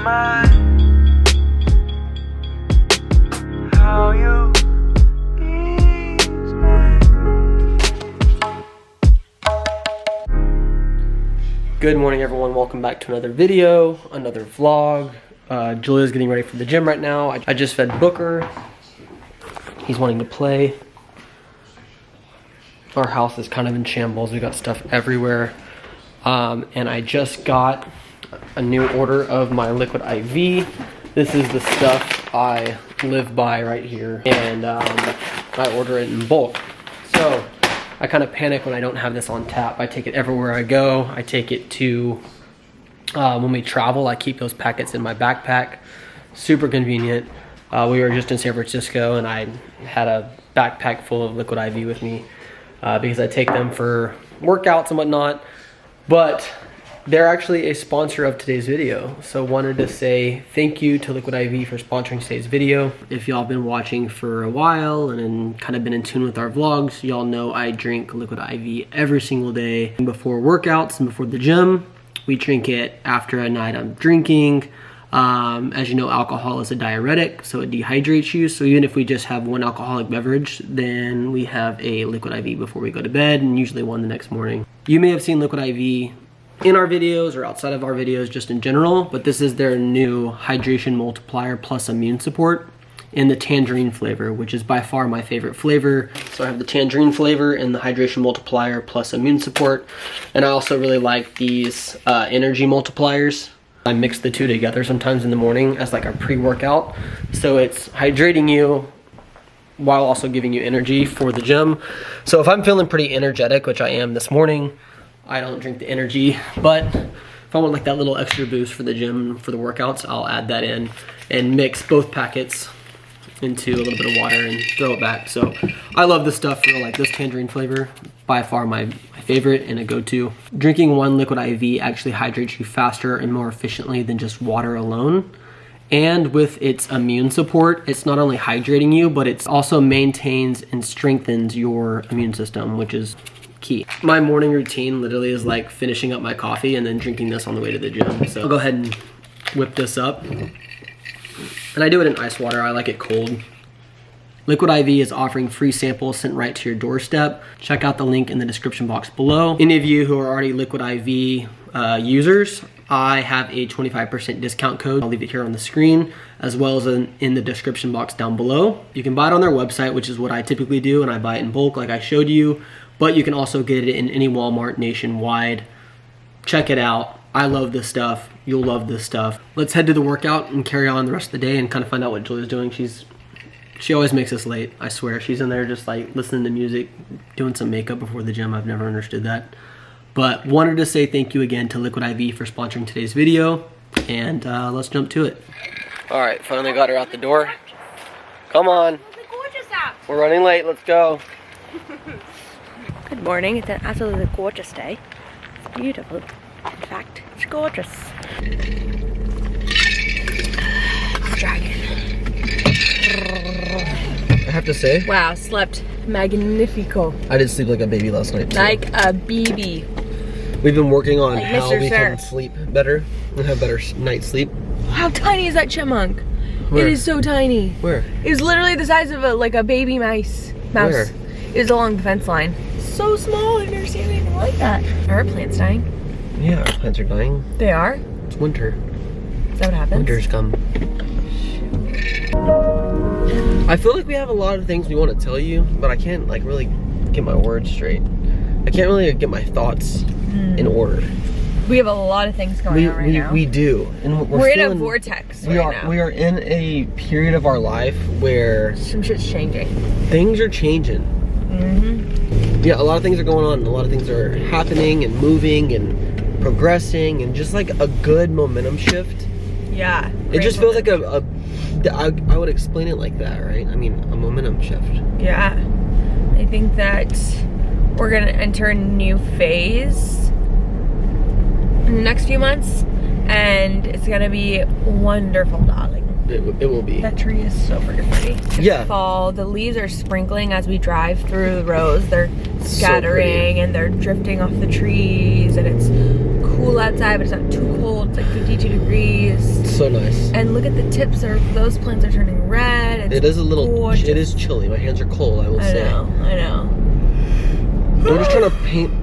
mind. How you ease me. Good morning, everyone. Welcome back to another video, another vlog. Julia's getting ready for the gym right now. I just fed Booker. He's wanting to play. Our house is kind of in shambles. We got stuff everywhere. And I just got a new order of my Liquid IV. This is the stuff I live by right here. And I order it in bulk. So I kind of panic when I don't have this on tap. I take it everywhere I go. I take it to, when we travel, I keep those packets in my backpack. Super convenient. We were just in San Francisco and I had a backpack full of Liquid IV with me because I take them for workouts and whatnot. But they're actually a sponsor of today's video. So wanted to say thank you to Liquid IV for sponsoring today's video. If y'all been watching for a while and kind of been in tune with our vlogs, y'all know I drink Liquid IV every single day before workouts and before the gym. We drink it after a night of drinking. As you know, alcohol is a diuretic, so it dehydrates you. So even if we just have one alcoholic beverage, then we have a Liquid IV before we go to bed, and usually one the next morning. You may have seen Liquid IV in our videos or outside of our videos just in general, but this is their new hydration multiplier plus immune support in the tangerine flavor, which is by far my favorite flavor. So I have the tangerine flavor and the hydration multiplier plus immune support. And I also really like these energy multipliers. I mix the two together sometimes in the morning as like a pre-workout. So it's hydrating you while also giving you energy for the gym. So if I'm feeling pretty energetic, which I am this morning, I don't drink the energy, but if I want like that little extra boost for the gym, for the workouts, I'll add that in and mix both packets into a little bit of water and throw it back. So I love this stuff. For like this tangerine flavor, by far my favorite and a go-to. Drinking one Liquid IV actually hydrates you faster and more efficiently than just water alone. And with its immune support, it's not only hydrating you, but it also maintains and strengthens your immune system, which is key. My morning routine literally is like finishing up my coffee and then drinking this on the way to the gym. So I'll go ahead and whip this up. And I do it in ice water. I like it cold. Liquid IV is offering free samples sent right to your doorstep. Check out the link in the description box below. Any of you who are already Liquid IV users, I have a 25% discount code. I'll leave it here on the screen, as well as in the description box down below. You can buy it on their website, which is what I typically do, and I buy it in bulk like I showed you. But you can also get it in any Walmart nationwide. Check it out. I love this stuff. You'll love this stuff. Let's head to the workout and carry on the rest of the day and kind of find out what Julia's doing. She always makes us late, I swear. She's in there just like listening to music, doing some makeup before the gym. I've never understood that. But wanted to say thank you again to Liquid IV for sponsoring today's video. And let's jump to it. All right, finally got her out the door. Come on. We're running late, let's go. Good morning, it's an absolutely gorgeous day. It's beautiful. In fact, it's gorgeous. Dragon. I have to say, wow, slept magnifico. I did sleep like a baby last night too. Like a baby. We've been working on like how Mr. we can Sir. sleep better and have better night's sleep. How tiny is that chipmunk? Where? It is so tiny. Where? It was literally the size of like a baby mouse. Where? It was along the fence line. So small, I've never seen anything like that. Are our plants dying? Yeah, our plants are dying. They are? It's winter. Is that what happens? Winter's come. I feel like we have a lot of things we want to tell you, but I can't like really get my words straight. I can't really get my thoughts in order. We have a lot of things going on right now. We do. And we're in a vortex now. We are in a period of our life where some shit's changing. Things are changing. Yeah, a lot of things are going on. A lot of things are happening and moving and progressing and just like a good momentum shift. Yeah. It just feels like I would explain it like that, right? I mean, a momentum shift. Yeah. I think that we're gonna enter a new phase in the next few months, and it's gonna be wonderful, darling. It will be. That tree is so freaking pretty. Yeah. Fall, the leaves are sprinkling as we drive through the rows. They're scattering and they're drifting off the trees, and it's cool outside, but it's not too cold. It's like 52 degrees. It's so nice. And look at the tips. Those plants are turning red. It is a little, gorgeous. it is chilly. My hands are cold, I will say. I know. We're just trying to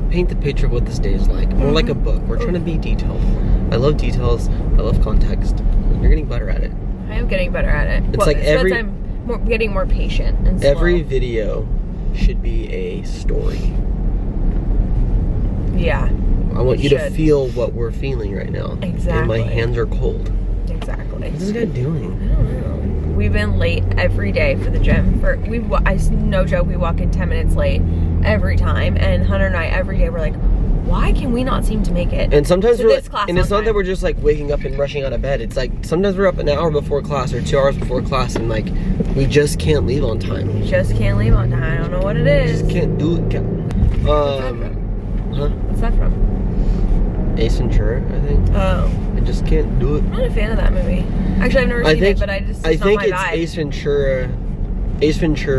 paint the picture of what this day is like. More like a book. We're trying to be detailed. I love details. I love context. You're getting better at it. I am getting better at it. It's like every... I'm getting more patient and slow. Every video should be a story. Yeah. I want you to feel what we're feeling right now. Exactly. And my hands are cold. Exactly. What's this guy doing? I don't know. We've been late every day for the gym. No joke, we walk in 10 minutes late every time. And Hunter and I, every day, we're like, why can we not seem to make it? And sometimes we're like, and it's not that we're just like waking up and rushing out of bed. It's like sometimes we're up an hour before class or 2 hours before class, and like we just can't leave on time. We just can't leave on time. I don't know what it is. Just can't do it. What's that from? Ace Ventura, I think. Oh. I just can't do it. I'm not a fan of that movie. Actually, I've never seen it, but I think it's vibe. Ace Ventura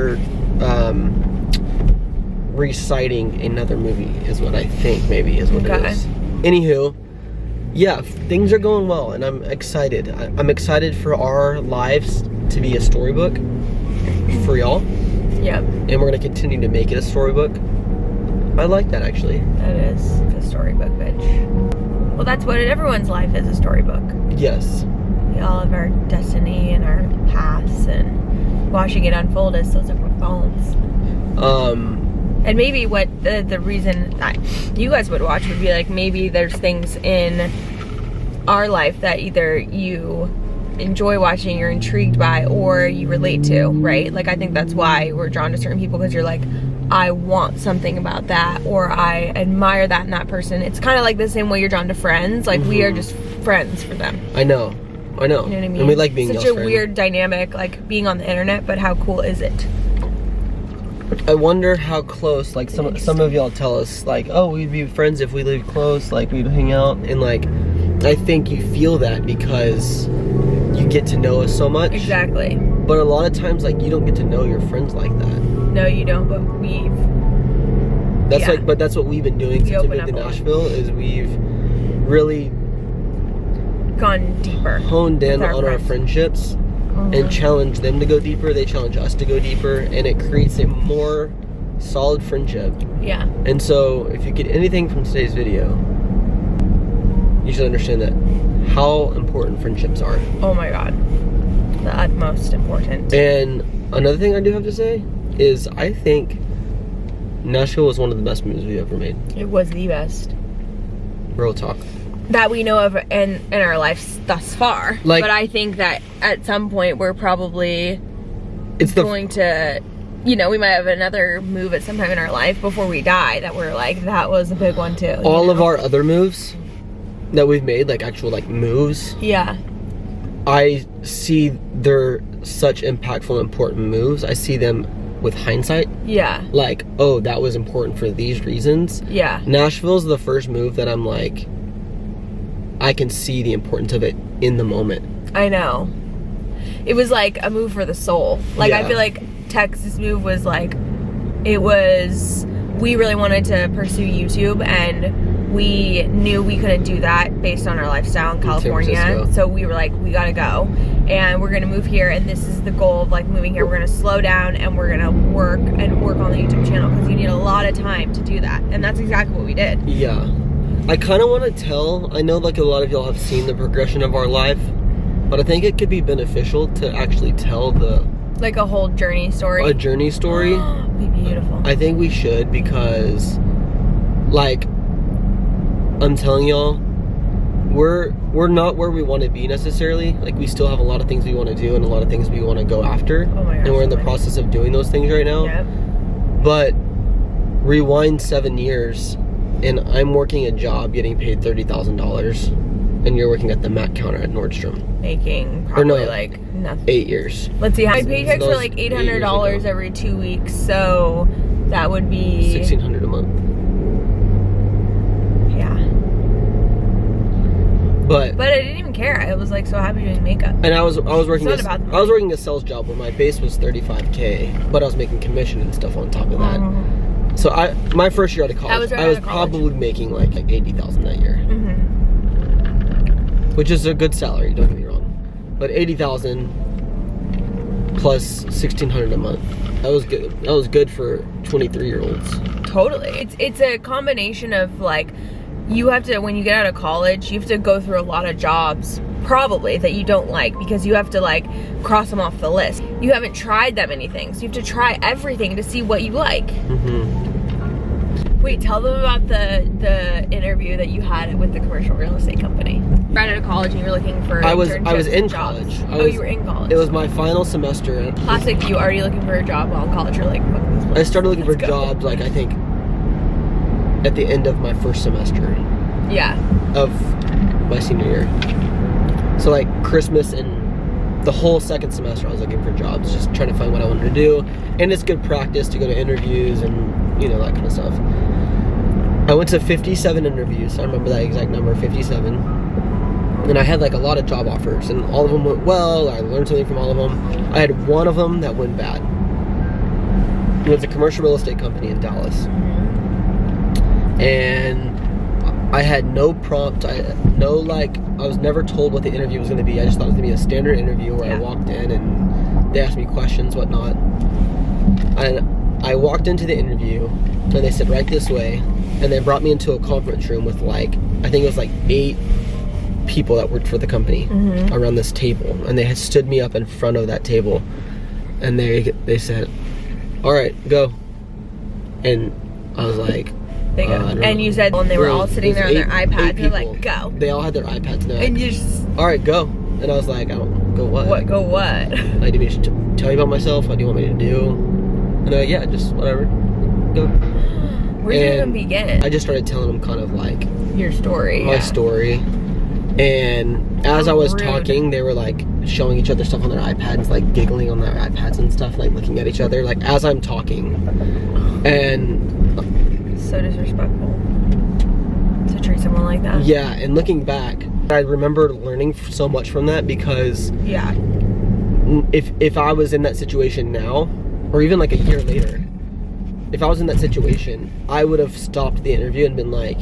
reciting another movie is what I think maybe is what it is. Anywho, yeah, things are going well and I'm excited. I'm excited for our lives to be a storybook for y'all. Yep. And we're gonna continue to make it a storybook. I like that actually. That is a storybook, bitch. Well, that's what everyone's life is, a storybook. Yes. We all have our destiny and our paths, and watching it unfold as those different phones. And maybe what the reason that you guys would watch would be like, maybe there's things in our life that either you enjoy watching, you're intrigued by, or you relate to, right? Like, I think that's why we're drawn to certain people, because you're like, I want something about that, or I admire that in that person. It's kind of like the same way you're drawn to friends. Like, we are just friends for them. I know. You know what I mean? And we like being such a weird dynamic, like being on the internet, but how cool is it? I wonder how close, like some of y'all tell us, like, oh, we'd be friends if we lived close, like we'd hang out, and like, I think you feel that because you get to know us so much. Exactly. But a lot of times, like, you don't get to know your friends like that. No, you don't, but that's what we've been doing since we moved to Nashville, is we've really gone deeper, honed in on our friendships. And challenge them to go deeper, they challenge us to go deeper, and it creates a more solid friendship. Yeah. And so, if you get anything from today's video, you should understand that how important friendships are. Oh my god. The utmost important. And another thing I do have to say is I think Nashville was one of the best movies we've ever made. It was the best. Real talk. That we know of in our lives thus far. Like, but I think that at some point we're probably going to, you know, we might have another move at some time in our life before we die that we're like, that was a big one too. All of our other moves that we've made, like actual like moves. Yeah. I see they're such impactful, important moves. I see them with hindsight. Yeah. Like, oh, that was important for these reasons. Yeah. Nashville's the first move that I'm like, I can see the importance of it in the moment. I know. It was like a move for the soul. Like, I feel like Texas move was like, we really wanted to pursue YouTube, and we knew we couldn't do that based on our lifestyle in California. So we were like, we gotta go, and we're gonna move here, and this is the goal of like moving here. We're gonna slow down, and we're gonna work on the YouTube channel, because you need a lot of time to do that, and that's exactly what we did. Yeah. I kind of want to tell, I know like a lot of y'all have seen the progression of our life, but I think it could be beneficial to actually tell like a whole journey story. A journey story. It'd be beautiful. I think we should, because like, I'm telling y'all, we're not where we want to be necessarily. Like, we still have a lot of things we want to do and a lot of things we want to go after. Oh my gosh. And we're in the process of doing those things right now. Yep. But rewind 7 years, and I'm working a job getting paid $30,000, and you're working at the Mac counter at Nordstrom. Making probably like nothing. 8 years. Let's see, my paychecks are like $800 every 2 weeks, so that would be $1,600 a month. Yeah. But I didn't even care. I was like so happy doing makeup. And I was working a sales job where my base was $35K, but I was making commission and stuff on top of that. So my first year out of college, I was probably making like $80,000 that year. which is a good salary, don't get me wrong. But 80,000 plus 1,600 a month. That was good. That was good for 23-year-olds. Totally. It's a combination of like, you have to, when you get out of college, you have to go through a lot of jobs probably that you don't like, because you have to like cross them off the list. You haven't tried that many things. You have to try everything to see what you like. Wait, tell them about the interview that you had with the commercial real estate company. Right out of college and you were looking for I was internships in and jobs. college. You were in college. It was my final semester. Classic, you already looking for a job while in college. You're like, fuck this place. I started looking for Let's go. jobs, like, I think at the end of my first semester Yeah. of my senior year. So like Christmas and the whole second semester I was looking for jobs, just trying to find what I wanted to do. And it's good practice to go to interviews and, you know, that kind of stuff. I went to 57 interviews. I remember that exact number, 57. And I had like a lot of job offers, and all of them went well. I learned something from all of them. I had one of them that went bad. It was a commercial real estate company in Dallas. And I had no prompt. I was never told what the interview was going to be. I just thought it was going to be a standard interview where I walked in and they asked me questions, whatnot. And I walked into the interview and they said, right this way. And they brought me into a conference room with like, I think it was like 8 people that worked for the company around this table. And they had stood me up in front of that table. And they said, all right, go. And I was like, They go. And you said when they were all sitting there on their iPads, they're like, go. They all had their iPads now. And you just, all right, go. And I was like, I don't go what? what, go what? Like, do you want me to tell you about myself? What do you want me to do? And they're like, yeah, just whatever. Go. Where do you even begin? I just started telling them kind of like Your story. my story. And as I was rude. talking, they were like showing each other stuff on their iPads, like giggling on their iPads and stuff, like looking at each other, like as I'm talking. And So disrespectful to treat someone like that. yeah, and looking back, I remember learning so much from that, because Yeah. if I was in that situation now, or even like a year later, if I was in that situation, I would have stopped the interview and been like,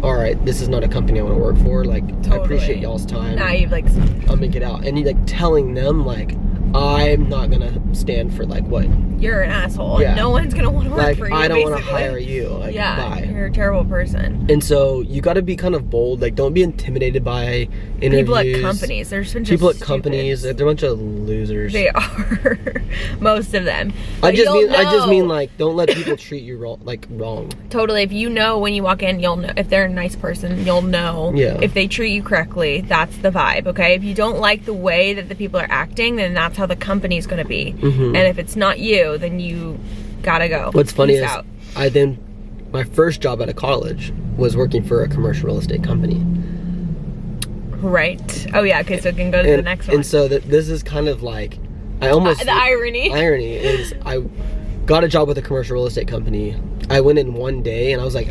all right, this is not a company I want to work for. Like, I appreciate y'all's time. Now you've like, I'm gonna get out. And you like telling them like, I'm not gonna stand for like what, you're an asshole. Yeah. And no one's gonna want to work like, for you. I don't want to basically. hire you. Like, Yeah, bye. you're a terrible person. And so you got to be kind of bold. Like, don't be intimidated by interviews. People at companies. There's been People at companies, they're a bunch of losers. They are. Most of them. I But just you'll mean know. like, don't let people treat you wrong. Totally. If you know when you walk in, you'll know. If they're a nice person, you'll know. Yeah. If they treat you correctly, that's the vibe, okay? If you don't like the way that the people are acting, then that's how the company's going to be. And if it's not you, then you gotta go. What's funny Peace is out. my first job out of college was working for a commercial real estate company. Right. Oh yeah, okay, so it can go to the next one. And so this is kind of like, I almost... the irony. Irony is I got a job with a commercial real estate company. I went in one day and I was like,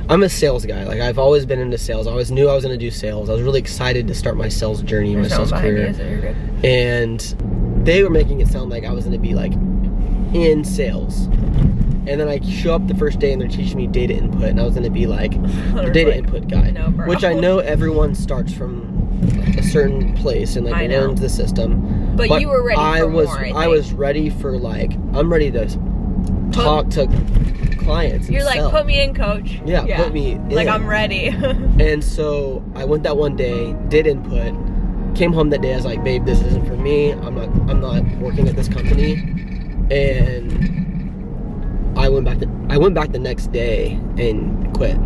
I'm a sales guy. Like, I've always been into sales. I always knew I was going to do sales. I was really excited to start my sales journey, my sales career. So you're good. And they were making it sound like I was going to be like in sales. And then I show up the first day and they're teaching me data input, and I was going to be like the data input guy, no, bro. which I know everyone starts from a certain place and I like know. learns the system. But you were ready for more, I was ready for like, I'm ready to talk to clients and You're like, sell. put me in, coach. Yeah, put me in. Like, I'm ready. And so I went that one day, did input, came home that day. I was like, babe, this isn't for me. I'm not working at this company. And I went back the next day and quit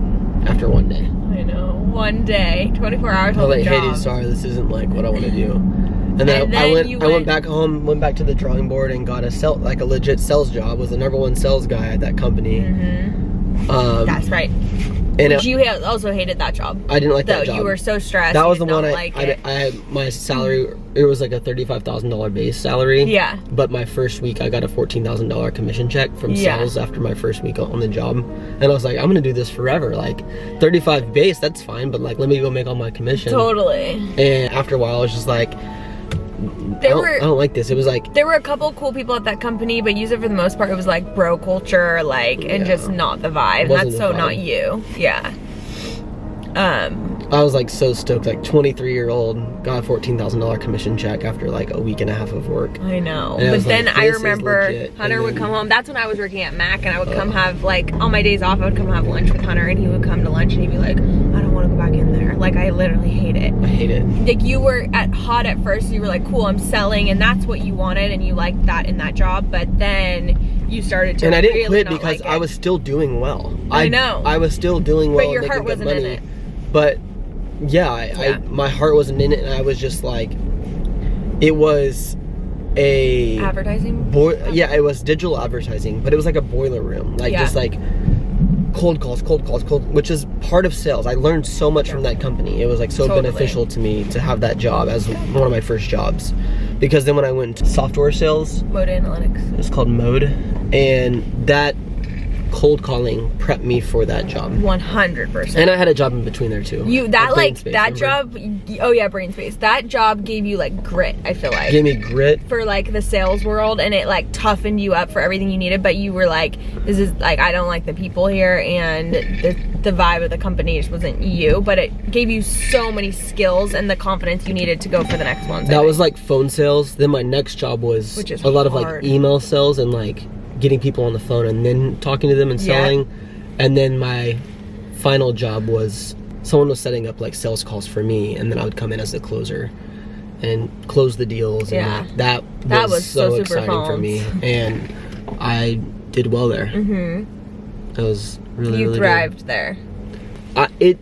after one day. I know. One day, 24 hours I on was the like, hey, job. dude, sorry, this isn't like what I want to do. And then, And I then went back home, went back to the drawing board, and got a legit sales job. Was the #1 sales guy at that company. That's right. And But you also hated that job. I didn't like that Though job. you were so stressed. That you was the did not one like I it. had my salary. It was like a $35,000 base salary. Yeah. But my first week, I got a $14,000 commission check from Yeah. sales after my first week on the job, and I was like, I'm gonna do this forever. Like, 35 base, that's fine, but like, let me go make all my commission. Totally. And after a while, I was just like, I don't like this. It was like, There were a couple cool people at that company, but usually for the most part, it was like bro culture, like, and Yeah. just not the vibe. Wasn't That's the so not vibe. you. Yeah. I was like so stoked, like 23-year-old, got a $14,000 commission check after like a week and a half of work. I know. And I But was then like, I this is remember legit. Hunter And would then- come home. That's when I was working at Mac, and I would come have, like, on my days off, I would come have lunch with Hunter, and he would come to lunch, and he'd be like, I don't want to go back in there. Like, I literally hate it. I hate it. Like, you were hot at first, you were like, cool, I'm selling, and that's what you wanted, and you liked that in that job, but then you started to And I didn't really quit not because like I it. was still doing well. I know. I was still doing well. But your and heart making good wasn't in money. it. But yeah, Yeah. my heart wasn't in it, and I was just like, it was a Advertising? yeah, it was digital advertising, but it was like a boiler room, like Yeah. just like cold calls, which is part of sales. I learned so much from that company. It was like so Totally. beneficial to me to have that job as one of my first jobs, because then when I went into software sales, Mode Analytics. it's called Mode, and that cold calling prepped me for that job. 100%. And I had a job in between there too. You that At like Brainspace, that remember? job. Oh yeah, Brainspace. That job gave you like grit. I feel like Gave me grit. for like the sales world, and it like toughened you up for everything you needed. But you were like, this is like, I don't like the people here, and the vibe of the company just wasn't you. But it gave you so many skills and the confidence you needed to go for the next ones. That was like phone sales. Then my next job was Which is a lot of hard. like email sales and like getting people on the phone and then talking to them and Yeah. selling. And then my final job was someone was setting up like sales calls for me, and then I would come in as the closer and close the deals. And Yeah. like, that was so super exciting for phones. me, and I did well there. Mm-hmm. It was really You really thrived there. good. It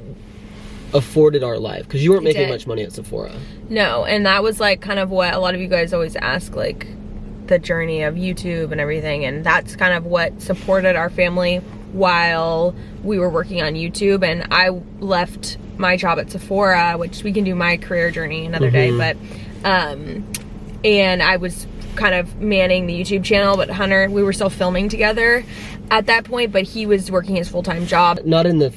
afforded our life because you weren't It making did. much money at Sephora. No, and that was like kind of what a lot of you guys always ask, like the journey of YouTube and everything, and that's kind of what supported our family while we were working on YouTube. And I left my job at Sephora, which we can do my career journey another day, but and I was kind of manning the YouTube channel, but Hunter, we were still filming together at that point, but he was working his full-time job. Not in the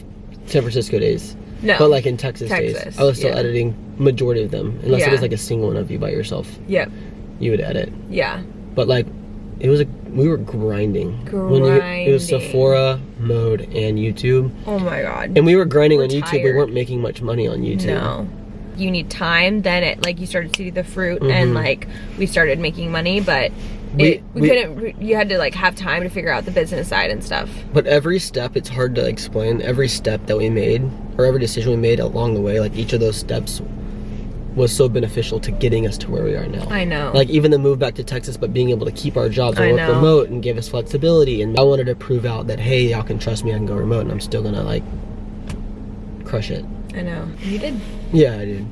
San Francisco days. No. But like in Texas Texas, days, I was still yeah. editing majority of them. Unless Yeah. it was like a single one of you by yourself, Yep. you would edit. Yeah. But like, it was we were grinding. It was Grinding. Sephora, Mode, and YouTube. Oh my God. And we were grinding We're on YouTube. We tired. weren't making much money on YouTube. No. You need time, then it like you started to see the fruit, Mhm. and like we started making money, but We couldn't, you had to like have time to figure out the business side and stuff. But every step, it's hard to explain. Every step that we made, or every decision we made along the way, like each of those steps was so beneficial to getting us to where we are now. I know. Like even the move back to Texas, but being able to keep our jobs I and work know. remote and give us flexibility. And I wanted to prove out that, hey, y'all can trust me, I can go remote, and I'm still gonna like crush it. I know. You did. Yeah, I did.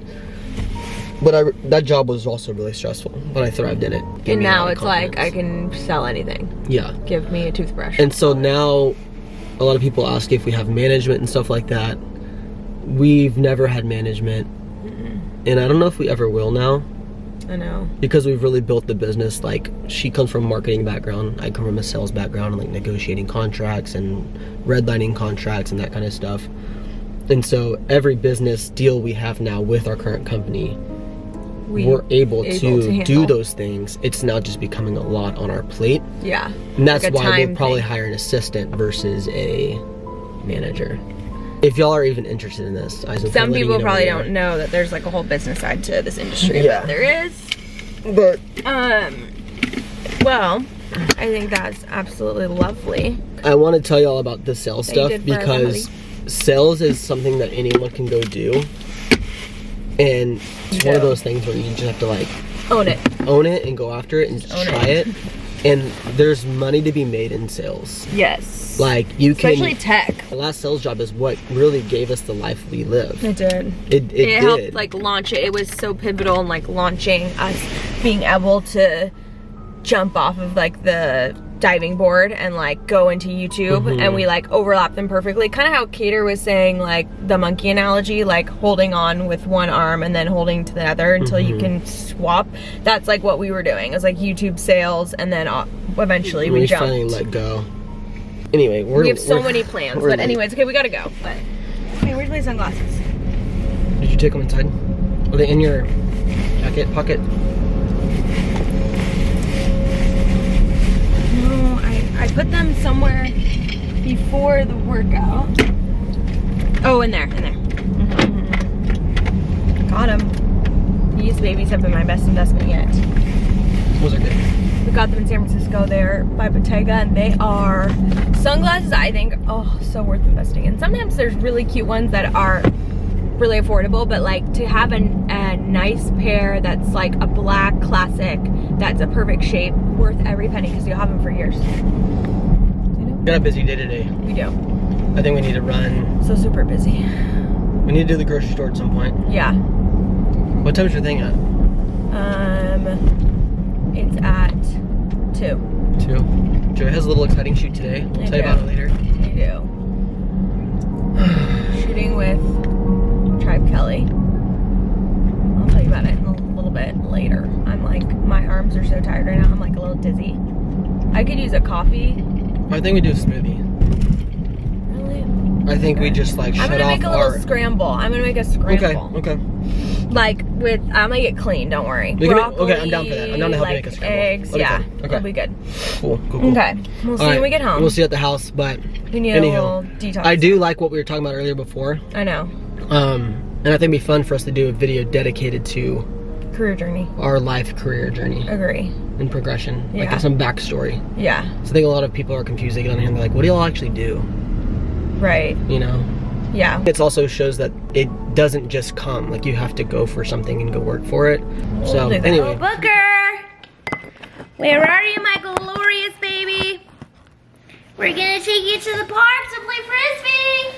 But that job was also really stressful, but I thrived in it. Gave And me a now lot of it's like, I confidence. can sell anything. Yeah. Give me a toothbrush. And so now, a lot of people ask if we have management and stuff like that. We've never had management, and I don't know if we ever will now, I know. because we've really built the business. Like, she comes from a marketing background, I come from a sales background, and like negotiating contracts and redlining contracts and that kind of stuff. And so every business deal we have now with our current company, we're able to do handle. those things. It's now just becoming a lot on our plate. Yeah. And that's Like a why time we'll probably thing. hire an assistant versus a manager. If y'all are even interested in this, Some people probably don't know that there's like a whole business side to this industry, Yeah. but there is. But Well, I think that's absolutely lovely. I want to tell y'all about the sales That you stuff did for because sales is something that anyone can go do. And it's one of Yeah. those things where you just have to like Own it. own it and go after it and own try it. And there's money to be made in sales. Yes. Like you can. Especially tech. The last sales job is what really gave us the life we live. It did. It did. Helped like launch it. It was so pivotal in like launching us being able to jump off of like the diving board and like go into YouTube, and we like overlap them perfectly. Kind of how Cater was saying, like the monkey analogy, like holding on with one arm and then holding to the other until you can swap. That's like what we were doing. It was like YouTube sales, and then eventually we jumped. finally let go. Anyway, We have so many plans, but anyways, okay, we gotta go. But okay, where's my sunglasses? Did you take them inside? Are they in your jacket pocket? No, I put them somewhere before the workout. Oh, in there, in there. babies have been my best investment yet. Those are good. We got them in San Francisco there by Bottega, and they are sunglasses I think, oh, so worth investing in. Sometimes there's really cute ones that are really affordable, but like to have a nice pair that's like a black classic, that's a perfect shape, worth every penny because you'll have them for years. You know? We got a busy day today. We do. I think we need to run. So super busy. We need to do the grocery store at some point. Yeah. What time is your thing at? It's at 2. 2. Joey has a little exciting shoot today. I'll tell you about it later. I do. Shooting with Tribe Kelly. I'll tell you about it in a little bit later. I'm like, my arms are so tired right now. I'm like a little dizzy. I could use a coffee. I think we do a smoothie. Really? I think we just like shut off our... I'm gonna make a little scramble. I'm gonna make a scramble. Okay. Like with, I'm gonna get clean, don't worry. Okay, I'm down for that. I'm down to help you make a scramble. Eggs, yeah. Okay. It'll be good. Cool. Okay, we'll see when we get home. We'll see you at the house, but We need a little detox. I do like what we were talking about earlier before. I know. And I think it'd be fun for us to do a video dedicated to Career journey. our life career journey Agree. and progression. Yeah. Like some backstory. Yeah. So I think a lot of people are confused. They get on here and they're like, what do y'all actually do? Right. You know? Yeah. It also shows that it doesn't just come. Like you have to go for something and go work for it. So anyway. Booker, where are you, my glorious baby? We're gonna take you to the park to play frisbee.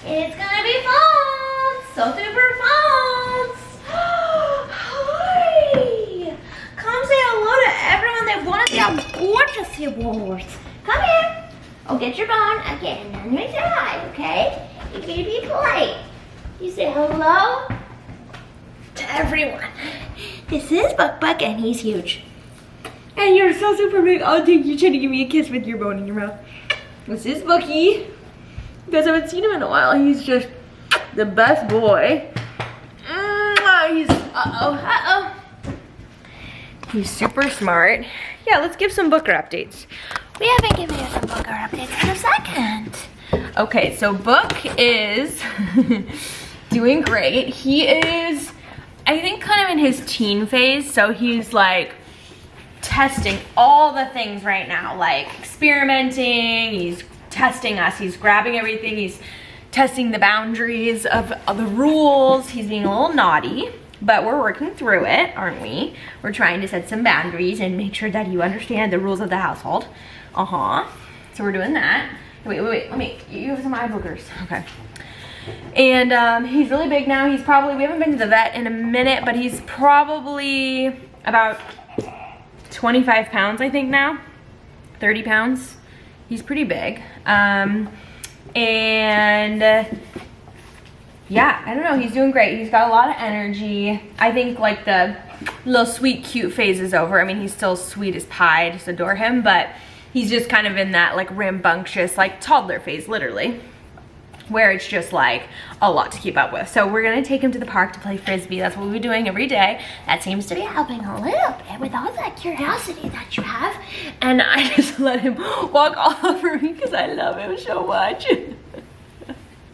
It's gonna be fun, so super fun. Hi, come say hello to everyone that wanna see how gorgeous he was. Come here. I'll get your bone. Okay, and then we say hi, okay? You're gonna be polite. You say hello to everyone. This is Buck, and he's huge. And you're so super big. Oh, dude, you're trying to give me a kiss with your bone in your mouth. This is Bucky. You guys haven't seen him in a while. He's just the best boy. He's, He's super smart. Yeah, let's give some Booker updates. We haven't given you some Booker updates in a second. Okay, so Book is doing great. He is, I think, kind of in his teen phase. So he's like testing all the things right now, like experimenting, he's testing us, he's grabbing everything, he's testing the boundaries of the rules. He's being a little naughty, but we're working through it, aren't we? We're trying to set some boundaries and make sure that you understand the rules of the household. So we're doing that. Wait, let me, you have some eye boogers. Okay. And he's really big now. He's probably, we haven't been to the vet in a minute, but he's probably about 25 pounds, I think now. 30 pounds. He's pretty big. Yeah, I don't know, he's doing great. He's got a lot of energy. I think like the little sweet cute phase is over. I mean, he's still sweet as pie, I just adore him, but he's just kind of in that like rambunctious, like toddler phase, literally, where it's just like a lot to keep up with. So we're gonna take him to the park to play frisbee. That's what we're doing every day. That seems to be helping a little bit with all that curiosity that you have. And I just let him walk all over me because I love him so much.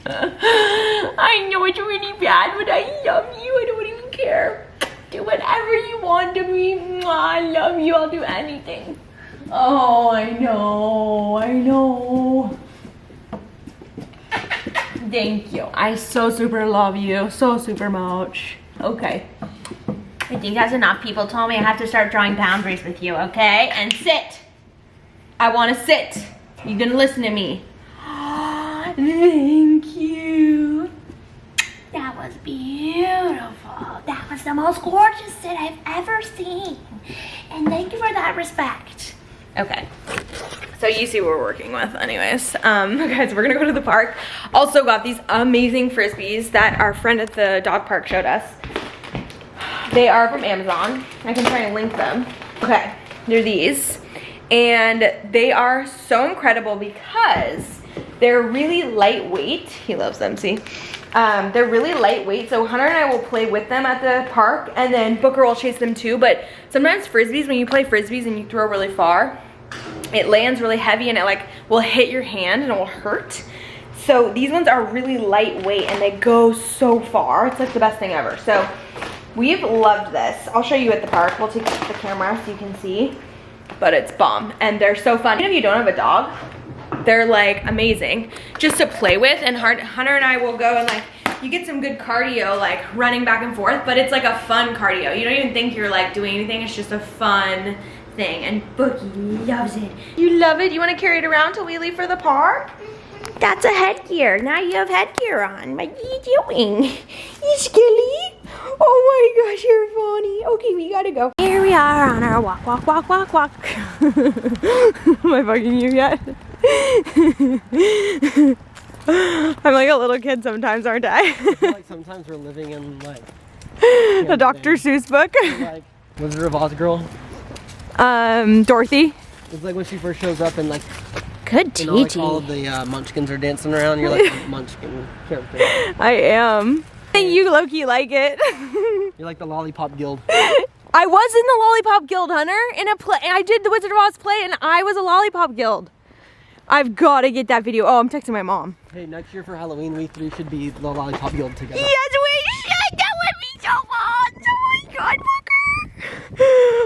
I know it's really bad, but I love you. I don't even care. Do whatever you want to me. Mwah, I love you. I'll do anything. Oh, I know. Thank you. I so super love you. So super much. Okay. I think that's enough. People told me I have to start drawing boundaries with you, okay? And sit. I want to sit. You gonna listen to me? Thank you. That was beautiful. That was the most gorgeous sit I've ever seen. And thank you for that respect. Okay. So you see what we're working with anyways. Guys, we're gonna go to the park. Also got these amazing frisbees that our friend at the dog park showed us. They are from Amazon. I can try and link them. Okay, they're these. And they are so incredible because they're really lightweight. He loves them, see? They're really lightweight, so Hunter and I will play with them at the park, and then Booker will chase them too. But sometimes frisbees, when you play frisbees and you throw really far, it lands really heavy and it like will hit your hand and it will hurt. So these ones are really lightweight and they go so far. It's like the best thing ever. So We've loved this. I'll show you at the park. We'll take the camera so you can see. But it's bomb. And they're so fun. Even if you don't have a dog, they're like amazing just to play with. And Hunter and I will go and like, you get some good cardio, like running back and forth, but it's like a fun cardio. You don't even think you're like doing anything. It's just a fun thing. And Boogie loves it. You love it? You want to carry it around till we leave for the park? That's a headgear. Now you have headgear on. What are you doing? You skilly? Oh my gosh, you're funny. Okay, we gotta go. Here we are on our walk. Am I bugging you yet? I'm like a little kid sometimes, aren't I? I feel like sometimes we're living in like a Dr. Seuss book. like Wizard of Oz girl. Dorothy. It's like when she first shows up and like, Good you know, like all of the munchkins are dancing around. You're like a munchkin character. I am. And you low-key like it. You're like the Lollipop Guild. I was in the Lollipop Guild, Hunter. In a play, I did the Wizard of Oz play, and I was a Lollipop Guild. I've got to get that video. Oh, I'm texting my mom. Hey, next year for Halloween, we three should be the Lollipop Guild together. Yes, we should. That would be so fun. Oh my God, Booker.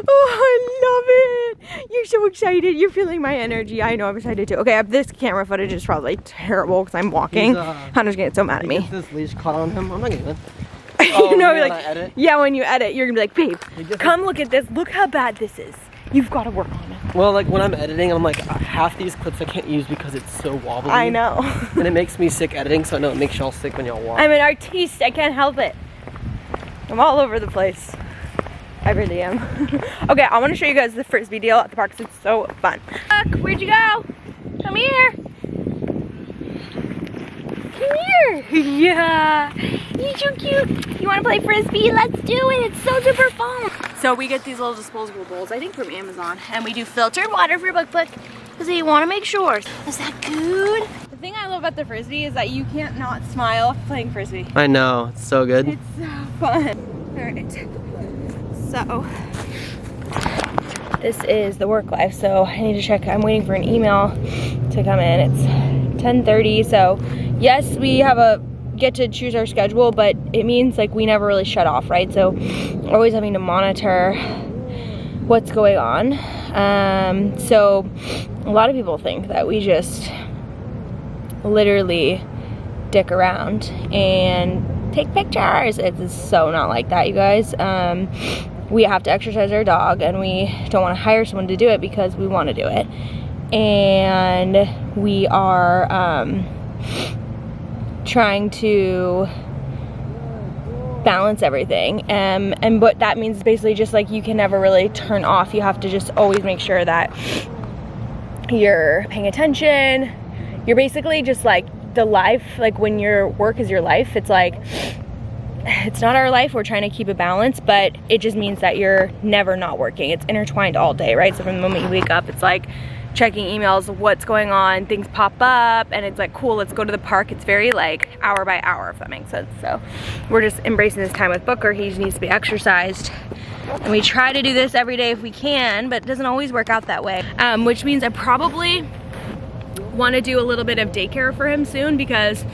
Oh, I love it. You're so excited. You're feeling my energy. I know I'm excited too. Okay, this camera footage is probably terrible because I'm walking. Hunter's gonna get so mad at me. He gets this leash caught on him. I'm not getting it. You know, when like, I edit? yeah, when you edit, you're gonna be like, babe, come look at this. Look how bad this is. You've got to work on it. Well, like when I'm editing, I'm like, half these clips I can't use because it's so wobbly. I know. And it makes me sick editing, so I know it makes y'all sick when y'all watch. I'm an artiste. I can't help it. I'm all over the place. I really am. Okay, I want to show you guys the Frisbee deal at the park because it's so fun. Look, where'd you go? Come here. Come here. Yeah. You're so cute. You want to play Frisbee? Let's do it. It's so super fun. So we get these little disposable bowls, I think from Amazon. And we do filtered water for Book because we want to make sure. Is that good? The thing I love about the Frisbee is that you can't not smile playing Frisbee. I know, it's so good. It's so fun. All right. So this is the work life. So I need to check. I'm waiting for an email to come in. It's 10:30. So yes, we get to choose our schedule, but it means like we never really shut off, right? So always having to monitor what's going on. So a lot of people think that we just literally dick around and take pictures. It's so not like that, you guys. We have to exercise our dog, and we don't want to hire someone to do it because we want to do it. And we are trying to balance everything. And what that means is basically just like you can never really turn off. You have to just always make sure that you're paying attention. You're basically just like the life, like when your work is your life, it's like, it's not our life. We're trying to keep a balance, but it just means that you're never not working. It's intertwined all day, right? So from the moment you wake up, it's like checking emails, what's going on, things pop up, and it's like, cool, let's go to the park. It's very like hour by hour, if that makes sense. So we're just embracing this time with Booker. He needs to be exercised. And we try to do this every day if we can, but it doesn't always work out that way. Which means I probably want to do a little bit of daycare for him soon because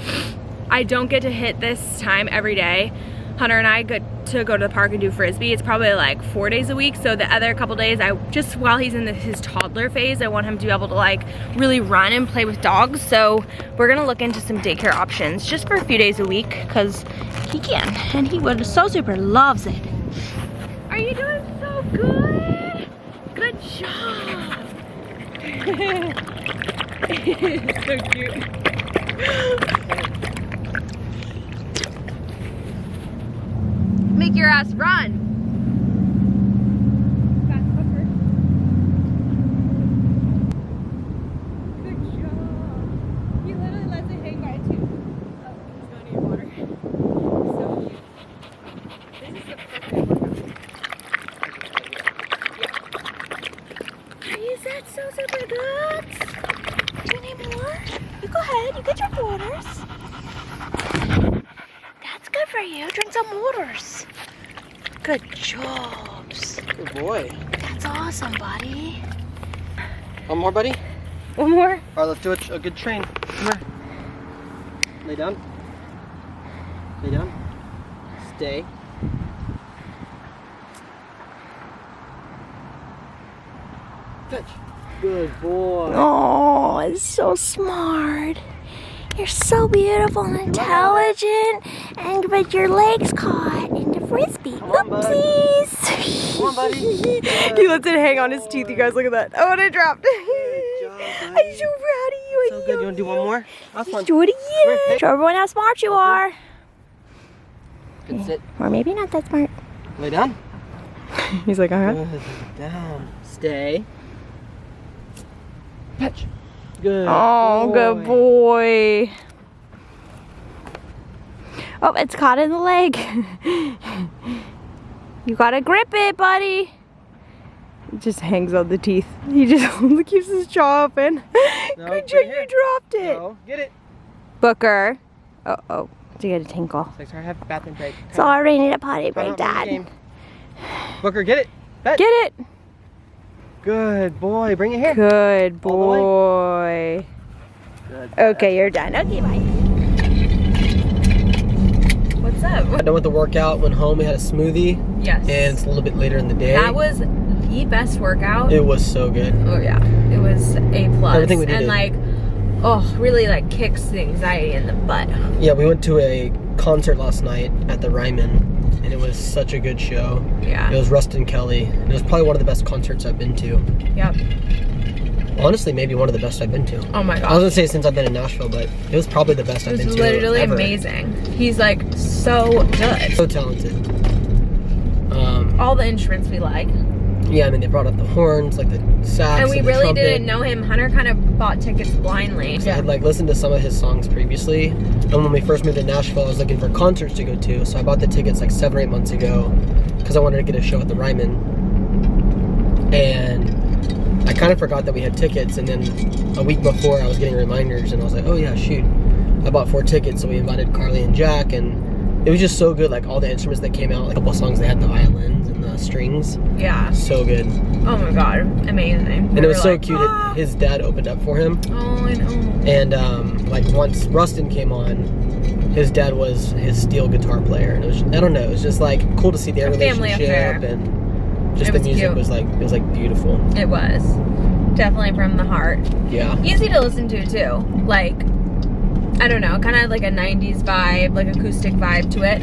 I don't get to hit this time every day. Hunter and I get to go to the park and do Frisbee. It's probably like 4 days a week. So the other couple days, just while he's in his toddler phase, I want him to be able to like really run and play with dogs. So we're gonna look into some daycare options just for a few days a week because he can, and he would so super loves it. Are you doing so good? Good job. It's so cute. Make your ass run. Fast Booker. Good job. He literally lets it hang by a tooth. Oh, he's going to need water. So cute. This is the perfect workout. Is that so super good? Do you need more? You go ahead. You get your waters. That's good for you. Drink some waters. Good jobs. Good boy. That's awesome, buddy. One more, buddy? One more? All right, let's do a good train. Come here. Lay down. Lay down. Stay. Good boy. Oh, it's so smart. You're so beautiful and intelligent, and but your legs caught in the frisbee. on, bud. Oopsies. Come on, buddy. He lets it hang on his teeth. You guys, look at that. Oh, and it dropped. Good job, I'm buddy. so proud of you. So good. You want to do one more? Last one. Do it again. Show everyone how smart you are. Good sit. Or maybe not that smart. Lay down. He's like, Good. Down. Stay. Catch. Good. Oh, good boy. Oh, it's caught in the leg. You gotta grip it, buddy. It just hangs on the teeth. He just keeps his jaw open. No, Good right job, here. you dropped it. No, get it. Booker. Oh, did you get a tinkle? It's like, sorry, I have a bathroom break. Sorry, need a potty Time break, out for the Dad. game. Booker, get it. Bet. Get it. Good boy. Bring it here. Good All the boy. Good. Okay, you're done. Okay, bye. What's up? Got done with the workout. Went home. We had a smoothie, Yes. and it's a little bit later in the day. That was the best workout. It was so good. Oh yeah, it was A+. Everything we did and is- like, oh, really like kicks the anxiety in the butt. Yeah, we went to a concert last night at the Ryman, and it was such a good show. It Yeah. was Rustin Kelly, and it was probably one of the best concerts I've been to. Yep. Honestly, maybe one of the best I've been to. Oh my I was gosh. gonna say since I've been in Nashville, but it was probably the best It I've was been to literally ever. amazing. He's like so good. So talented. All the instruments we like. Yeah, I mean they brought up the horns, like the sax, And we the really trumpet. didn't know him. Hunter kind of bought tickets blindly. I had like listened to some of his songs previously, and when we first moved to Nashville, I was looking for concerts to go to, so I bought the tickets like 7 or 8 months ago because I wanted to get a show at the Ryman. And I kind of forgot that we had tickets, and then a week before I was getting reminders, and I was like, oh yeah, shoot, I bought 4 tickets, so we invited Carly and Jack, and it was just so good, like all the instruments that came out, like a couple songs they had the violins and the strings, Yeah. so good. Oh my god. Amazing. And it was so cute, his dad opened up for him. Oh, I know. And like once Rustin came on, his dad was his steel guitar player, and it was, I don't know, it was just like cool to see their A family relationship, affair. and just It the was music cute. was like beautiful. It was. Definitely from the heart. Yeah. Easy to listen to too. Like, I don't know, kind of like a 90s vibe, like acoustic vibe to it.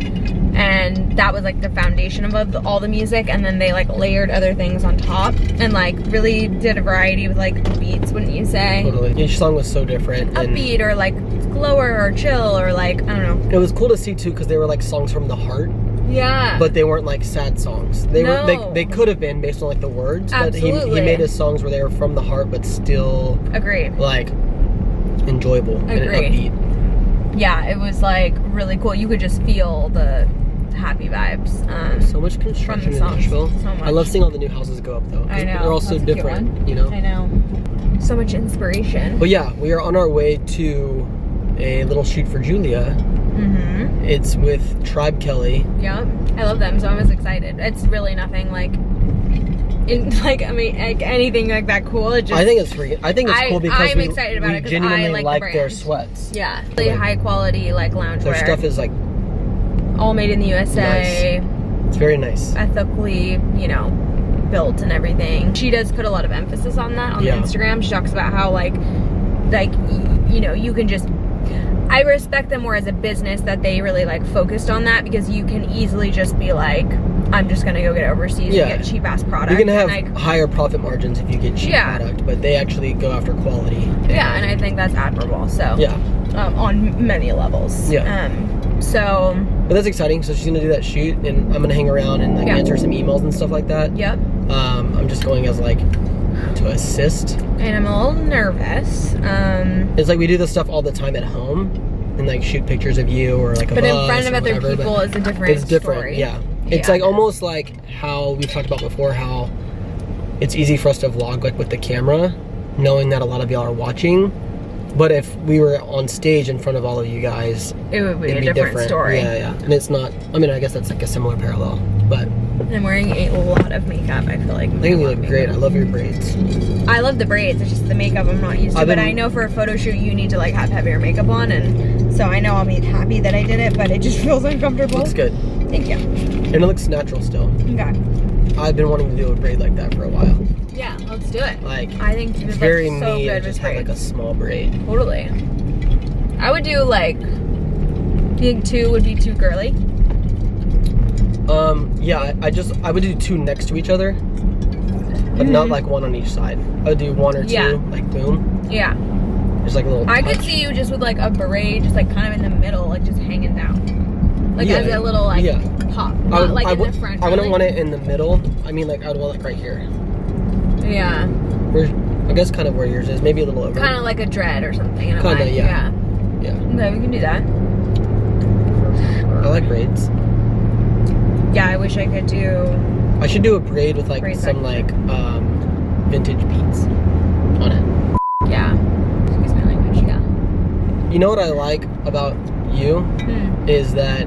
And that was like the foundation of all the music, and then they like layered other things on top and like really did a variety with like beats, wouldn't you say? Totally. Each song was so different. And Upbeat or like slower or chill or like, I don't know. it was cool to see too because they were like songs from the heart, Yeah. but they weren't like sad songs. They were No. they could have been based on like the words, but he Absolutely. made his songs where they were from the heart but still Agree. like enjoyable and Agree. upbeat. Yeah, it was like really cool. You could just feel the happy vibes. So much construction in songs. Nashville. So much. I love seeing all the new houses go up though. 'cause I know. They're all so That's a cute different, one. you know. I know. So much inspiration. But yeah, we are on our way to a little shoot for Julia. Mm-hmm. It's with Tribe Kelly. Yeah, I love them, so I was excited. It's really nothing like, like anything like that cool. It just, I think it's cool because I'm excited about we it 'cause genuinely I like the their brand. sweats. yeah, really high quality like loungewear. Their stuff is like all made in the USA, it's very nice. ethically, you know, built and everything. She does put a lot of emphasis on that on Yeah. Instagram. She talks about how like you know, you can just. I respect them more as a business that they really like focused on that, because you can easily just be like, I'm just gonna go get overseas Yeah. and get cheap ass product. You can have and higher profit margins if you get cheap Yeah. product, but they actually go after quality. yeah, and I think that's admirable. So Yeah, on many levels. Yeah. So but that's exciting. So she's gonna do that shoot, and I'm gonna hang around and like Yeah. answer some emails and stuff like that. yep. I'm just going as like to assist. And I'm a little nervous. It's like we do this stuff all the time at home, and like shoot pictures of you or like But of in us front of or other whatever, people but is a different it's different. story. Yeah, it's Yeah, like it is. almost like how we've talked about before, how it's easy for us to vlog like with the camera, knowing that a lot of y'all are watching. But if we were on stage in front of all of you guys, It would be it'd a different story. Yeah, yeah. And it's not, I mean, I guess that's like a similar parallel, but I'm wearing a lot of makeup. I feel like I think you look great. I love your braids. I love the braids. It's just the makeup I'm not used to. I've But been- I know for a photo shoot you need to like have heavier makeup on, and so I know I'll be happy that I did it. But it just feels uncomfortable. Looks good. Thank you. And it looks natural still. Okay. I've been wanting to do a braid like that for a while. Yeah, let's do it. Like, I think it's that's very so me to good just with have like a braids. small braid. Totally. I would do like, do you think 2 would be too girly? Yeah, I would do 2 next to each other, but not like 1 on each side. I would do 1 or 2, Yeah. like boom. Yeah. There's like a little I could touch. see you just with like a braid, just like kind of in the middle, like just hanging down. Like Yeah, as a little like yeah. pop, I not would- like I in would- the front. I wouldn't really. want it in the middle. I mean, like, I would want it right here. Yeah. Where, I guess kind of where yours is. Maybe a little over. Kind of like a dread or something in a Kinda, way. yeah. Yeah. Okay, we can do that. I like braids. Yeah, I wish I could do. I should do a braid with like Braids some like- like vintage beads on it. Yeah. Excuse my language. Yeah. You know what I like about you Hmm. is that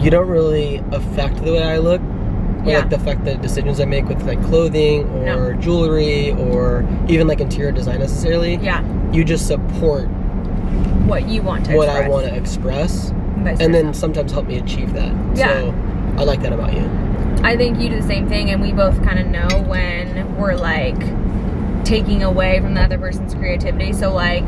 you don't really affect the way I look, or Yeah. like affect the decisions I make with like clothing or jewelry or even like interior design necessarily. Yeah. You just support What you want to what express. I want to express, Vice and then versa. sometimes help me achieve that. Yeah. So I like that about you. I think you do the same thing, and we both kind of know when we're like taking away from the other person's creativity. So like,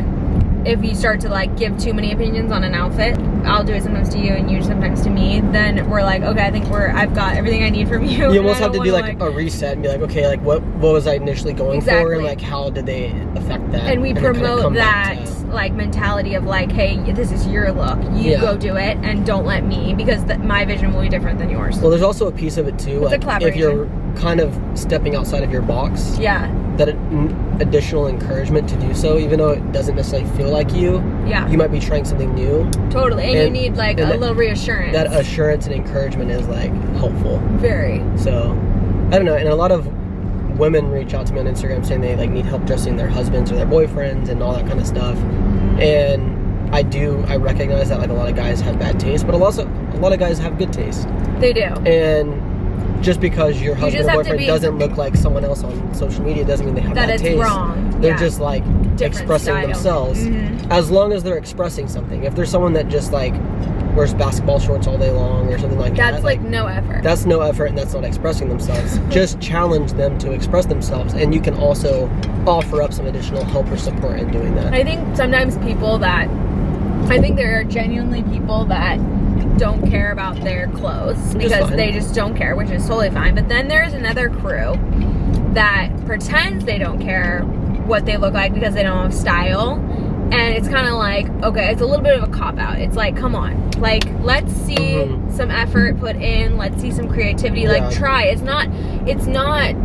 if you start to like give too many opinions on an outfit, I'll do it sometimes to you and you sometimes to me. Then we're like, okay, I think I've got everything I need from you. You and almost I have to don't do wanna, like a reset and be like, okay, like what was I initially going for, Exactly. and like how did they affect that? and we then kinda promote come back that to- like mentality of like, hey, this is your look. You Yeah. go do it, and don't let me, because my vision will be different than yours. Well, there's also a piece of it too. It's a Like if collaboration. you're kind of stepping outside of your box, Yeah, that additional encouragement to do so, even though it doesn't necessarily feel like you yeah, might be trying something new. totally. And you and- need like and a that- little reassurance. That assurance and encouragement is like helpful. Very. So I don't know, and a lot of women reach out to me on Instagram saying they like need help dressing their husbands or their boyfriends and all that kind of stuff. And I recognize that like a lot of guys have bad taste, but also a lot of guys have good taste. They do. And just because your husband just or have to boyfriend be- doesn't look like someone else on social media doesn't mean they have That bad it's taste. wrong. They're Yeah. just like Different expressing style. themselves. Mhm. As long as they're expressing something. If there's someone that just like wears basketball shorts all day long or something like that, That's like no effort. that's no effort and that's not expressing themselves. Just challenge them to express themselves, and you can also offer up some additional help or support in doing that. I think sometimes I think there are genuinely people that don't care about their clothes because fine. they just don't care, which is totally fine. But then there's another crew that pretends they don't care what they look like because they don't have style. And it's kind of like, okay, it's a little bit of a cop-out. It's like, come on. Like, let's see Mhm. some effort put in. Let's see some creativity. Like, Yeah. try. It's not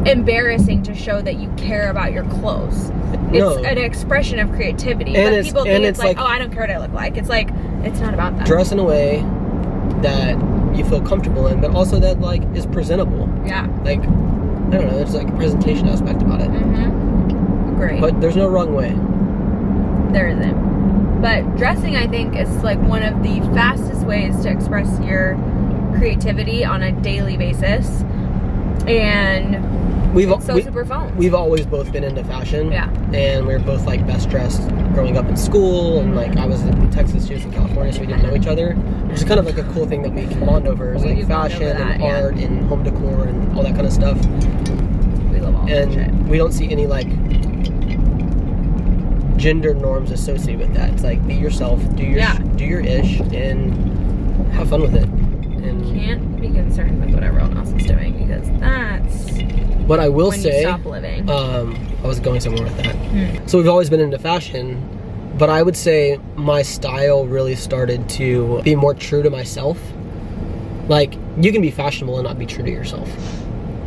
embarrassing to show that you care about your clothes. No. It's an expression of creativity. And But it's- people and think it's it's like, like- oh, I don't care what I look like. It's like, it's not about that. Dress in a way that you feel comfortable in, but also that like is presentable. Yeah. Like, I don't know, there's like a presentation aspect about it. Mm-hmm. Great. But there's no wrong way. There isn't. But dressing, I think, is like one of the fastest ways to express your creativity on a daily basis. And it's so super fun. We've always both been into fashion. Yeah. And we were both like best dressed growing up in school, and like I was in Texas, she was in California, so we didn't know each other. Which is kind of like a cool thing that we can bond over, is We like do bond fashion over that, and yeah. art and home decor and all that kind of stuff. We love all that shit. And we don't see any like gender norms associated with that. It's like be yourself, do your ish, and have fun with it. And Can't be concerned with what everyone else is doing, because that's what I will when say, you stop living. I was going somewhere with that. Hmm. So we've always been into fashion, but I would say my style really started to be more true to myself. Like, you can be fashionable and not be true to yourself.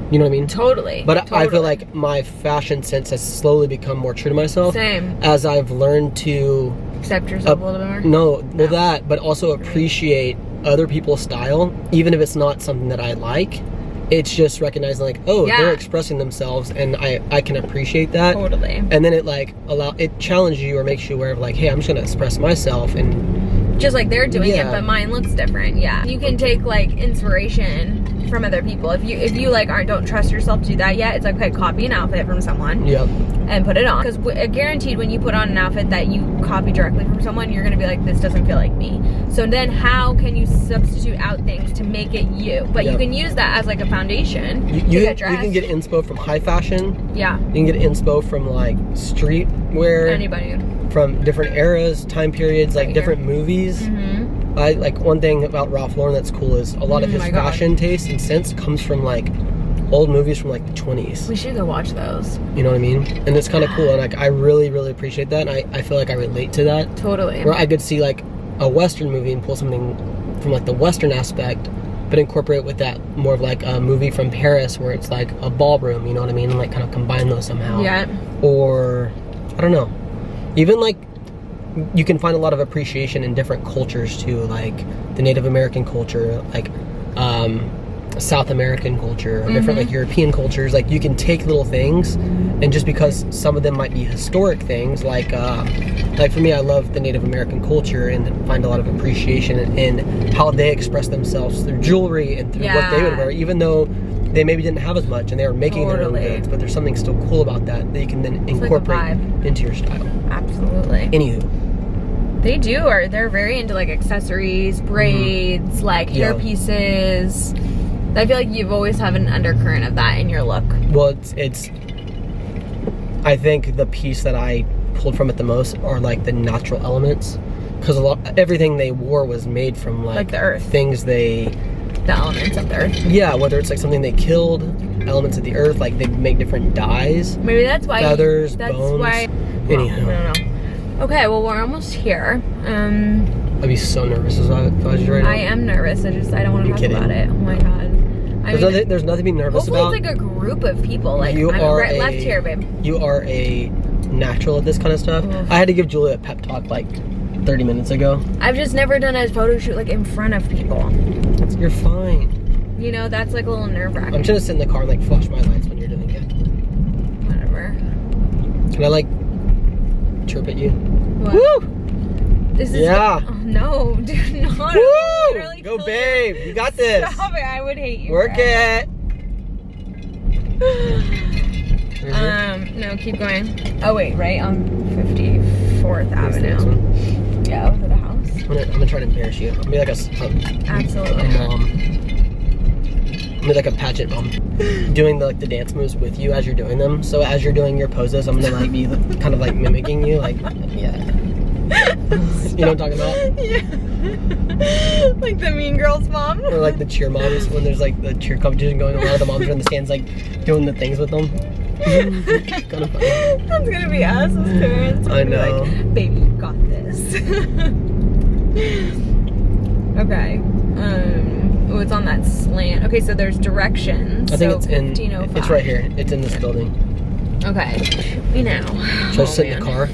You know what I mean? Totally. But I feel Totally. like my fashion sense has slowly become more true to myself. Same. As I've learned to Accept yourself a little bit more. no, No. well that, but also appreciate other people's style, even if it's not something that I like. It's just recognizing like, oh, Yeah. they're expressing themselves, and I can appreciate that. Totally. And then it like it challenges you or makes you aware of like, hey, I'm just gonna express myself, and Just like they're doing it, Yeah. but mine looks different. Yeah. You can take like inspiration from other people. If you like don't trust yourself to do that yet, it's like, okay, copy an outfit from someone. Yep. And put it on, because guaranteed when you put on an outfit that you copy directly from someone, you're gonna be like, this doesn't feel like me. So then how can you substitute out things to make it you? But you can use that as like a foundation. You can get inspo from high fashion. Yeah. You can get inspo from like street wear. Anybody. From different eras, time periods, like different movies. Mm-hmm. I like one thing about Ralph Lauren that's cool is a lot of his fashion taste and sense comes from like old movies from like the 20s. We should go watch those. You know what I mean? And it's kind of cool, and like I really, really appreciate that, and I feel like I relate to that. Totally. Where I could see like a Western movie and pull something from like the Western aspect, but incorporate with that more of like a movie from Paris where it's like a ballroom, you know what I mean? And like kind of combine those somehow. Yeah. Or, I don't know. Even like, you can find a lot of appreciation in different cultures too, like the Native American culture, like South American culture, or different like European cultures. Like you can take little things, and just because some of them might be historic things, like for me, I love the Native American culture and find a lot of appreciation in how they express themselves through jewelry and through what they would wear, even though they maybe didn't have as much and they were making their own goods, but there's something still cool about that that you can then incorporate into your style. Absolutely. Anywho. They do, or they're very into like accessories, braids, like hair pieces. I feel like you've always have an undercurrent of that in your look. Well, it's I think the piece that I pulled from it the most are like the natural elements, because everything they wore was made from like the earth, things the elements of the earth. Yeah, whether it's like something they killed, elements of the earth, like they make different dyes. Maybe that's why feathers, bones. Anyhow. I don't know. Okay, well we're almost here. I'd be so nervous if I was you right now. I am nervous. I don't want to talk about it. Oh my god. There's nothing to be nervous about. Hopefully it's like a group of people. Like you are left here, babe. You are a natural at this kind of stuff. I had to give Julia a pep talk like 30 minutes ago. I've just never done a photo shoot like in front of people. You're fine. You know, that's like a little nerve-wracking. I'm trying to sit in the car and like flash my lights when you're doing it. Whatever. Can I like chirp at you? What? Woo! This is yeah. Oh, no, do not. Woo! Go, babe. You got this. Stop it. I would hate you. Work it. No, keep going. Oh wait, right on 54th Avenue. Yeah, over the house. I'm gonna try to embarrass you. I'm gonna be like absolutely a mom. I'm gonna be like a pageant mom, doing the dance moves with you as you're doing them. So as you're doing your poses, I'm gonna like be kind of like mimicking you, like You know what I'm talking about? Yeah. Like the Mean Girls mom. Or like the cheer moms when there's like the cheer competition going on. A lot of the moms are in the stands like doing the things with them. Kind of funny. That's gonna be us as parents. I know. Like, baby, you got this. Okay. Oh, it's on that slant. Okay, so there's directions. I think so it's in. 1505. It's right here. It's in this building. Okay. We know. Should I sit in the car?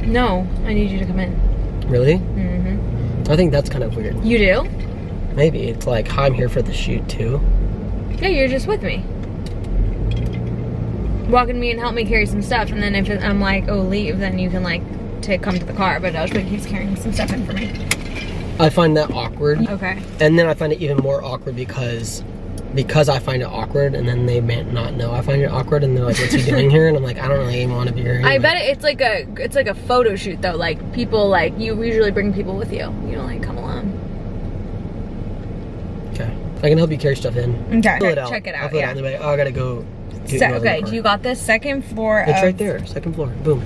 No, I need you to come in. Really? Mm-hmm. I think that's kind of weird. You do? Maybe. It's like, hi, I'm here for the shoot too. Yeah, you're just with me. Walking me and help me carry some stuff, and then if I'm like, oh, leave, then you can like come to the car, but Joshua keeps carrying some stuff in for me. I find that awkward. Okay. And then I find it even more awkward because I find it awkward, and then they may not know I find it awkward, and they're like, what's he doing here? And I'm like, I don't really even want to be here anyway. I bet it's like a photo shoot though. Like people, like you usually bring people with you. You don't like come alone. Okay. I can help you carry stuff in. Okay. Fill it out. Check it I'll out. fill it Yeah. out anyway. Oh, I gotta go. Okay. You got this. Second floor. It's right there. Second floor. Boom.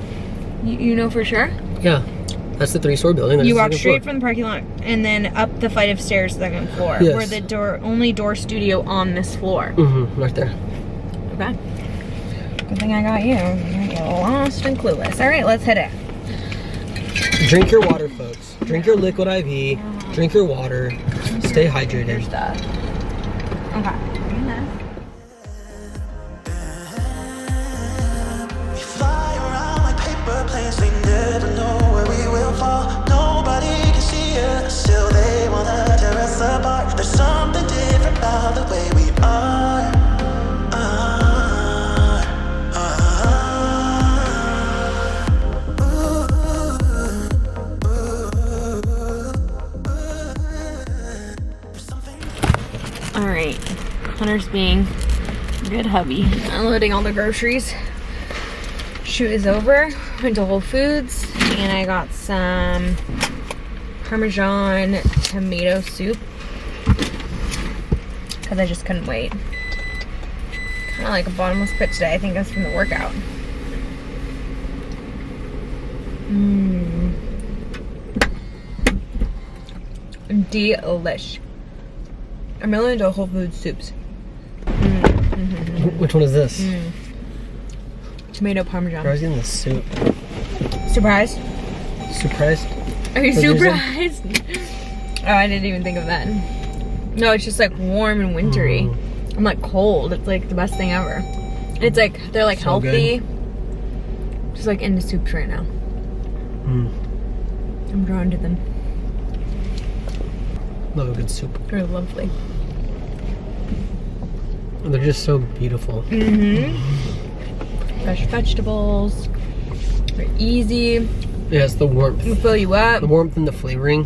You know for sure? Yeah. That's the 3-story building. That's You the walk second straight floor. from the parking lot and then up the flight of stairs, second floor. Yes. We're the only door studio on this floor. Mm-hmm. Right there. Okay. Good thing I got you. You're lost and clueless. All right, let's hit it. Drink your water, folks. Drink your liquid IV. Drink your water. Stay hydrated. Stuff. Okay. Fly around like paper planes, they never know where we will fall. Nobody can see us, still they wanna tear us apart. There's something different about the way we are. All right, Hunter's being a good hubby. Unloading all the groceries. Shoot is over. Went to Whole Foods and I got some Parmesan tomato soup because I just couldn't wait. Kind of like a bottomless pit today. I think that's from the workout. Delish. I'm really into Whole Foods soups. Which one is this? Tomato Parmesan. I was getting the soup. Surprised? Surprised? Are you What did you surprised? Oh, I didn't even think of that. No, it's just like warm and wintry. I'm like cold. It's like the best thing ever. And it's like, they're like So healthy. Just like into soups right now. I'm drawn to them. Love a good soup. They're lovely. They're just so beautiful. Fresh vegetables. They're easy. Yeah, it's the warmth. Will fill you up. The warmth and the flavoring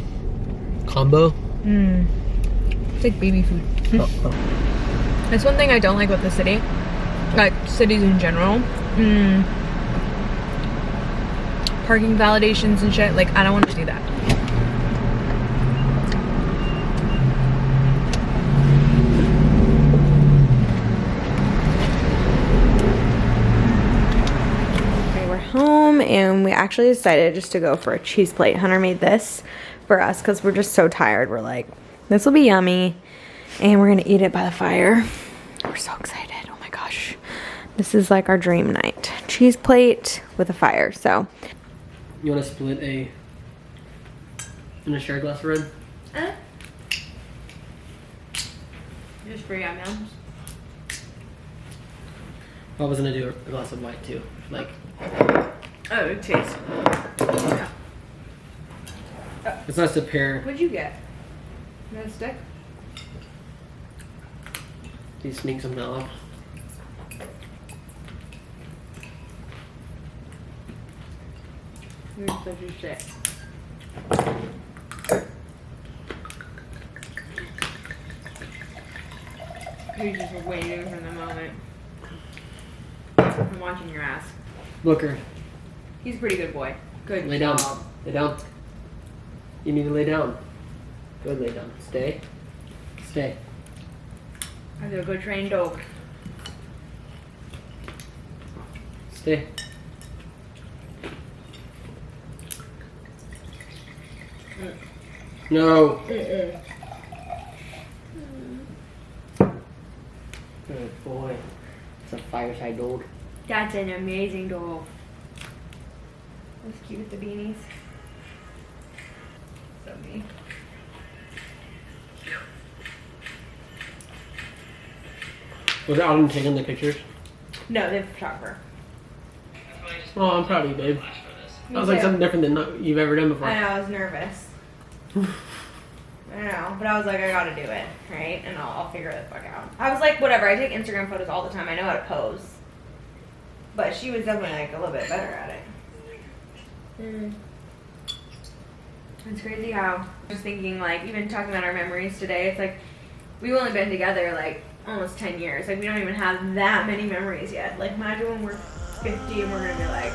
combo. It's like baby food. Oh. That's one thing I don't like about the city. Like cities in general. Parking validations and shit. Like I don't want to do that. Okay, we're home and we actually decided just to go for a cheese plate. Hunter made this for us because we're just so tired. We're like, this will be yummy. And we're gonna eat it by the fire. We're so excited. Oh my gosh. This is like our dream night. Cheese plate with a fire, so. You want to split a shared glass of red? Just for yum yums. I was gonna do a glass of white too. Like, Oh, it tastes. Yeah. it's nice to pair What'd you get? Another stick? these sneaks of mellow. You're such a shit. You're just waiting for the moment. I'm watching your ass. Booker, He's a pretty good boy. Good lay job. down. Lay down. You need to lay down. Good, lay down. Stay. Stay. That's a good trained dog. Stay. No. Good boy. It's a fireside dog. That's an amazing dog. That's cute with the beanies. So me. Was Alan taking the pictures? No, the photographer. Oh, I'm proud of you, babe. Me That was like too. something different than you've ever done before. I know, I was nervous. I know, but I was like, I gotta do it, right? And I'll figure the fuck out. I was like, whatever, I take Instagram photos all the time. I know how to pose. But she was definitely like a little bit better at it. It's crazy how, just thinking like, even talking about our memories today, it's like, we've only been together like almost 10 years. Like we don't even have that many memories yet. Like imagine when we're 50 and we're gonna be like,